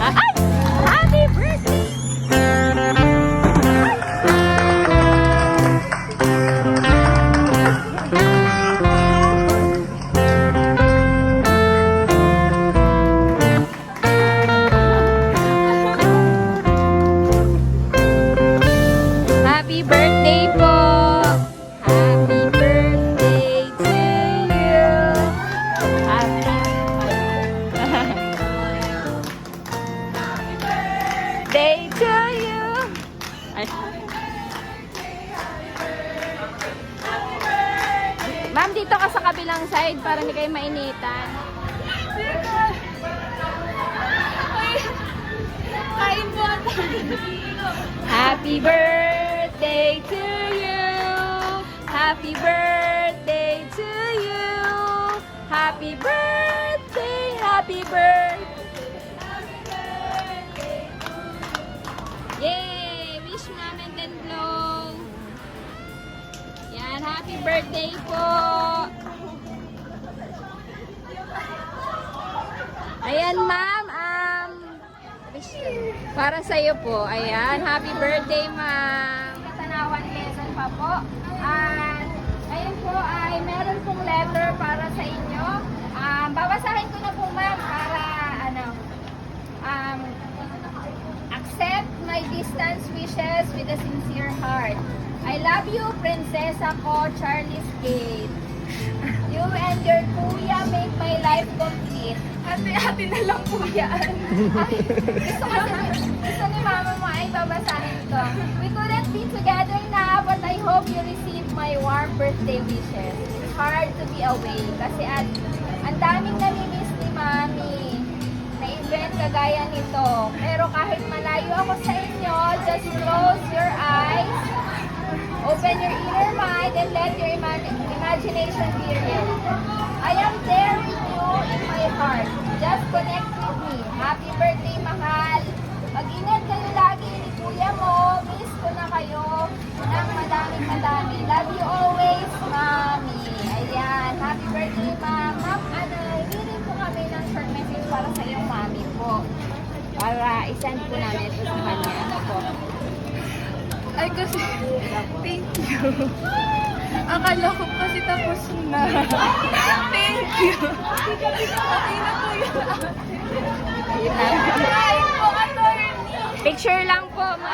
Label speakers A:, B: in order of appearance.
A: Ay! Happy birthday! Happy birthday po! Happy birthday to you! Happy birthday to you! Ay. Ma'am, dito ka sa kabilang side para hindi kayo mainitan.
B: Kain po.
A: Happy birthday to you! Happy birthday to you! Happy birthday! Happy birthday! Yay! Wish mom and then blow! Yan, happy birthday po! Ayan ma'am, para sa iyo po. Ayan, happy birthday, ma'am. Katanawan lesson pa po. At ngayon po ay meron pong letter para sa inyo. Babasahin ko na po, ma'am, para accept my distance wishes with a sincere heart. I love you, prinsesa ko, Charlie's Gate. You and your kuya make my life complete. Hati-hati na lang po yan. Gusto ni mama mo ay babasahin ko. We couldn't be together now, but I hope you receive my warm birthday wishes. It's hard to be away kasi ang daming namimiss ni mami na event kagaya nito. Pero kahit malayo ako sa inyo, just close your eyes, open your inner mind, and let your imagination be real. I am there with you in my heart. Just connect with me. Happy birthday, mahal. Mag-ingat kayo lagi ni kuya mo. Miss ko na kayo ng madami-madami. Love you always, mami. Ayan. Happy birthday, ma'am. Ma'am, hirin po kami ng short message para sa iyong mami po. Para isend po namin ito sa kanya. Ano po?
B: Ay, kasi, thank you. Akala ko kasi tapos na. Thank you. Okay na po yun.
A: Ayun na.
B: Ay, po, attorney.
A: Picture lang po, ma'am.